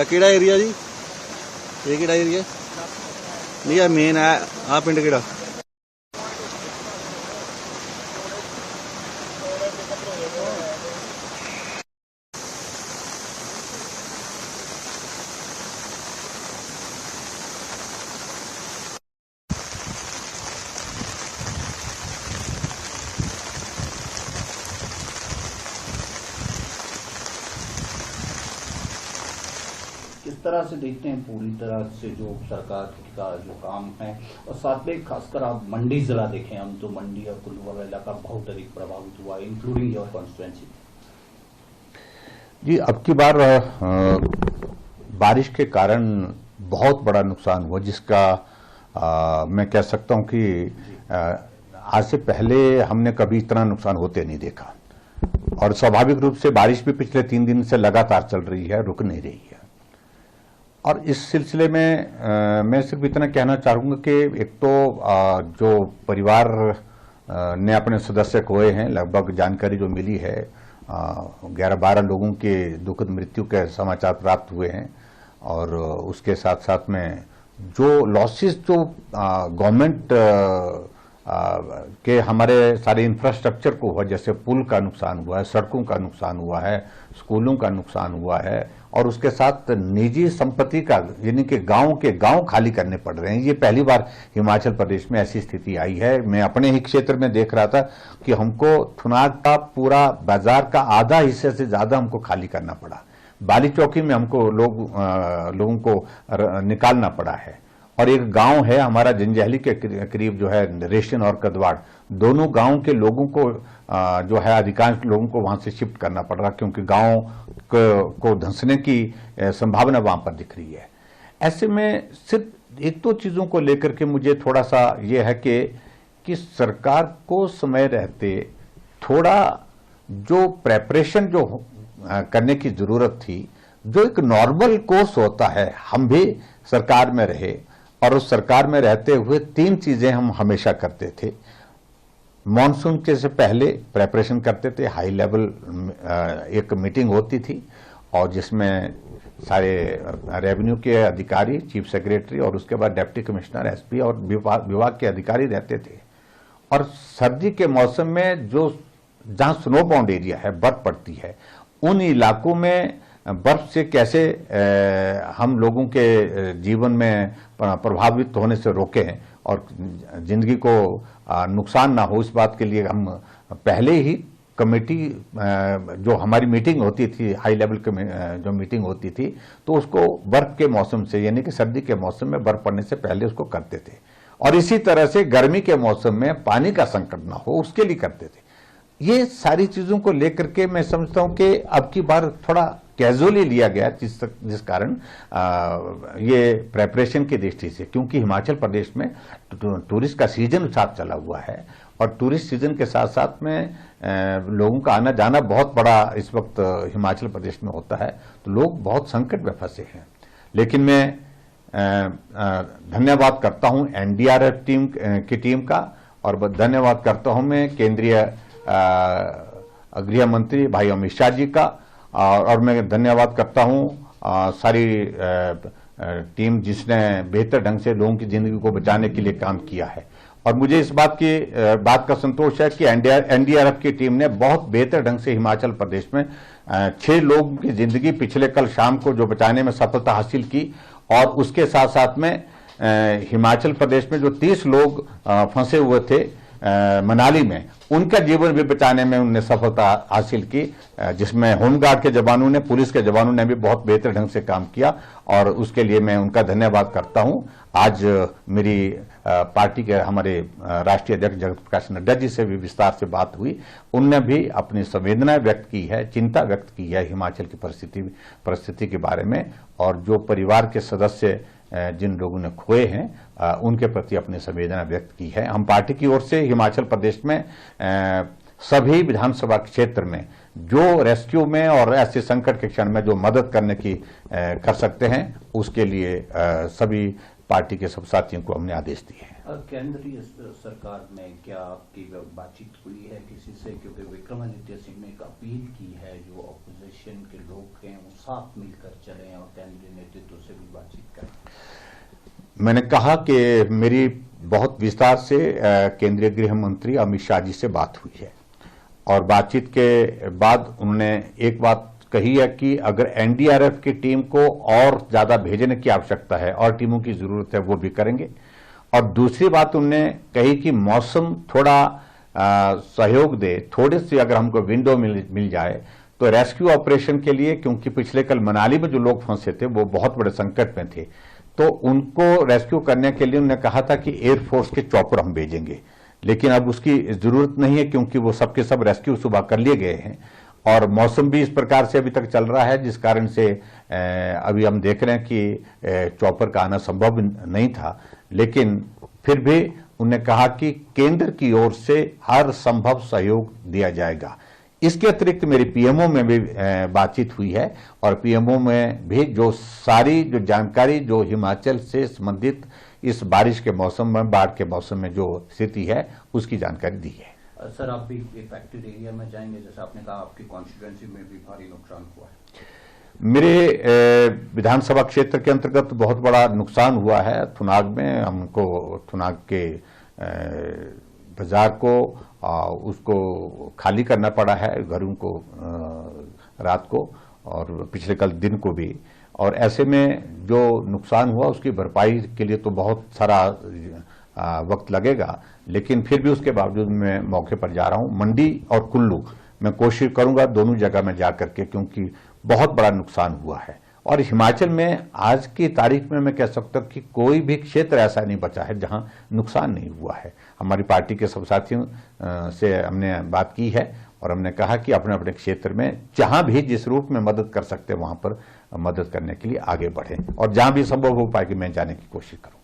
ਕਿਹੜਾ ਏਰੀਆ ਜੀ? ਇਹ ਕਿਹੜਾ ਏਰੀਆ? ਨਹੀਂ, ਇਹ ਮੇਨ ਹੈ ਆ ਪਿੰਡ ਕਿਹੜਾ? किस तरह से देखते हैं पूरी तरह से जो सरकार का जो काम है, और साथ में खासकर आप मंडी जिला देखें, हम तो मंडी और कुल्लू इलाका बहुत अधिक प्रभावित हुआ है, इंक्लूडिंग योर कॉन्स्टिट्यूएंसी। जी, अब की बार बारिश के कारण बहुत बड़ा नुकसान हुआ, जिसका मैं कह सकता हूं कि आज से पहले हमने कभी इतना नुकसान होते नहीं देखा। और स्वाभाविक रूप से बारिश भी पिछले 3 दिन से लगातार चल रही है, रुक नहीं रही है। और इस सिलसिले में मैं सिर्फ इतना कहना चाहूंगा कि एक तो जो परिवार ने अपने सदस्य खोए हैं, लगभग जानकारी जो मिली है 11-12 लोगों के दुखद मृत्यु के समाचार प्राप्त हुए हैं। और उसके साथ साथ में जो लॉसेस जो गवर्नमेंट के हमारे सारे इंफ्रास्ट्रक्चर को हुआ, जैसे पुल का नुकसान हुआ है, सड़कों का नुकसान हुआ है, स्कूलों का नुकसान हुआ है, और उसके साथ निजी संपत्ति का, यानी कि गांव के गांव खाली करने पड़ रहे हैं। ये पहली बार हिमाचल प्रदेश में ऐसी स्थिति आई है। मैं अपने ही क्षेत्र में देख रहा था कि हमको थुनाग का पूरा बाजार का आधा हिस्से से ज्यादा हमको खाली करना पड़ा। बाली चौकी में हमको लोगों को निकालना पड़ा है। और एक गांव है हमारा जंजैहली के करीब जो है रेशन और कदवाड़, दोनों गांव के लोगों को जो है अधिकांश लोगों को वहां से शिफ्ट करना पड़ रहा, क्योंकि गांव को धंसने की संभावना वहां पर दिख रही है। ऐसे में सिर्फ एक दो चीजों को लेकर के मुझे थोड़ा सा ये है कि सरकार को समय रहते थोड़ा जो प्रेपरेशन जो करने की जरूरत थी, जो एक नॉर्मल कोर्स होता है, हम भी सरकार में रहे और उस सरकार में रहते हुए 3 चीजें हम हमेशा करते थे। मॉनसून के से पहले प्रेपरेशन करते थे, हाई लेवल एक मीटिंग होती थी और जिसमें सारे रेवेन्यू के अधिकारी, चीफ सेक्रेटरी और उसके बाद डिप्टी कमिश्नर, एसपी और विभाग के अधिकारी रहते थे। और सर्दी के मौसम में जो जहां स्नो बाउंड एरिया है, बर्फ पड़ती है, उन इलाकों में बर्फ से कैसे हम लोगों के जीवन में प्रभावित होने से रोकें और जिंदगी को नुकसान ना हो, इस बात के लिए हम पहले ही कमेटी जो हमारी मीटिंग होती थी, हाई लेवल जो मीटिंग होती थी, तो उसको बर्फ के मौसम से, यानी कि सर्दी के मौसम में बर्फ पड़ने से पहले उसको करते थे। और इसी तरह से गर्मी के मौसम में पानी का संकट ना हो, उसके लिए करते थे। ये सारी चीजों को लेकर के मैं समझता हूं कि अब की बार थोड़ा कैजुअली लिया गया, जिस कारण ये प्रेपरेशन की दृष्टि से, क्योंकि हिमाचल प्रदेश में टूरिस्ट का सीजन साथ चला हुआ है और टूरिस्ट सीजन के साथ साथ में लोगों का आना जाना बहुत बड़ा इस वक्त हिमाचल प्रदेश में होता है, तो लोग बहुत संकट में फंसे हैं। लेकिन मैं धन्यवाद करता हूं एनडीआरएफ की टीम का, और धन्यवाद करता हूं मैं केंद्रीय गृह मंत्री भाई अमित शाह जी का, और मैं धन्यवाद करता हूं सारी टीम जिसने बेहतर ढंग से लोगों की जिंदगी को बचाने के लिए काम किया है। और मुझे इस बात का संतोष है कि एनडीआरएफ की टीम ने बहुत बेहतर ढंग से हिमाचल प्रदेश में 6 लोगों की जिंदगी पिछले कल शाम को जो बचाने में सफलता हासिल की, और उसके साथ साथ में हिमाचल प्रदेश में जो 30 लोग फंसे हुए थे मनाली में, उनका जीवन भी बचाने में उन्होंने सफलता हासिल की, जिसमें होमगार्ड के जवानों ने, पुलिस के जवानों ने भी बहुत बेहतर ढंग से काम किया, और उसके लिए मैं उनका धन्यवाद करता हूं। आज मेरी पार्टी के हमारे राष्ट्रीय अध्यक्ष जगत प्रकाश नड्डा जी से भी विस्तार से बात हुई, उनने भी अपनी संवेदना व्यक्त की है, चिंता व्यक्त की है हिमाचल की परिस्थिति के बारे में, और जो परिवार के सदस्य जिन लोगों ने खोए हैं उनके प्रति अपनी संवेदना व्यक्त की है। हम पार्टी की ओर से हिमाचल प्रदेश में सभी विधानसभा क्षेत्र में जो रेस्क्यू में और ऐसे संकट के क्षण में जो मदद करने की कर सकते हैं, उसके लिए सभी पार्टी के सब साथियों को हमने आदेश दिए हैं। केंद्रीय सरकार में क्या आपकी बातचीत हुई है किसी से, क्योंकि विक्रमादित्य सिंह ने एक अपील की है जो अपोजिशन के लोग हैं वो साथ मिलकर चलें और केंद्रीय नेतृत्व से भी बातचीत करें? मैंने कहा कि मेरी बहुत विस्तार से केंद्रीय गृह मंत्री अमित शाह जी से बात हुई है, और बातचीत के बाद उन्होंने एक बात कही है कि अगर एनडीआरएफ की टीम को और ज्यादा भेजने की आवश्यकता है और टीमों की जरूरत है, वो भी करेंगे। और दूसरी बात उन्होंने कही कि मौसम थोड़ा सहयोग दे, थोड़ी सी अगर हमको विंडो मिल जाए तो रेस्क्यू ऑपरेशन के लिए, क्योंकि पिछले कल मनाली में जो लोग फंसे थे वो बहुत बड़े संकट में थे, तो उनको रेस्क्यू करने के लिए उन्होंने कहा था कि एयरफोर्स के चॉपर हम भेजेंगे, लेकिन अब उसकी जरूरत नहीं है क्योंकि वो सबके सब रेस्क्यू सुबह कर लिए गए हैं, और मौसम भी इस प्रकार से अभी तक चल रहा है जिस कारण से अभी हम देख रहे हैं कि चॉपर का आना संभव नहीं था। लेकिन फिर भी उन्होंने कहा कि केंद्र की ओर से हर संभव सहयोग दिया जाएगा। इसके अतिरिक्त मेरी पीएमओ में भी बातचीत हुई है, और पीएमओ में भी जो सारी जो जानकारी जो हिमाचल से संबंधित इस बारिश के मौसम में, बाढ़ के मौसम में जो स्थिति है उसकी जानकारी दी है। सर, आप भी इफेक्टेड एरिया में जाएंगे, जैसे आपने कहा आपकी कॉन्स्टिट्यूएंसी में भी भारी नुकसान हुआ है। मेरे विधानसभा क्षेत्र के अंतर्गत बहुत बड़ा नुकसान हुआ है थुनाग में। हमको थुनाग के बाजार को उसको खाली करना पड़ा है, घरों को रात को और पिछले कल दिन को भी, और ऐसे में जो नुकसान हुआ उसकी भरपाई के लिए तो बहुत सारा वक्त लगेगा, लेकिन फिर भी उसके बावजूद मैं मौके पर जा रहा हूं। मंडी और कुल्लू मैं कोशिश करूंगा दोनों जगह में जाकर के, क्योंकि बहुत बड़ा नुकसान हुआ है। और हिमाचल में आज की तारीख में मैं कह सकता हूं कि कोई भी क्षेत्र ऐसा नहीं बचा है जहां नुकसान नहीं हुआ है। हमारी पार्टी के सब साथियों से हमने बात की है और हमने कहा कि अपने अपने क्षेत्र में जहां भी जिस रूप में मदद कर सकते हैं वहां पर मदद करने के लिए आगे बढ़ें, और जहां भी संभव हो पाए कि मैं जाने की कोशिश करूं।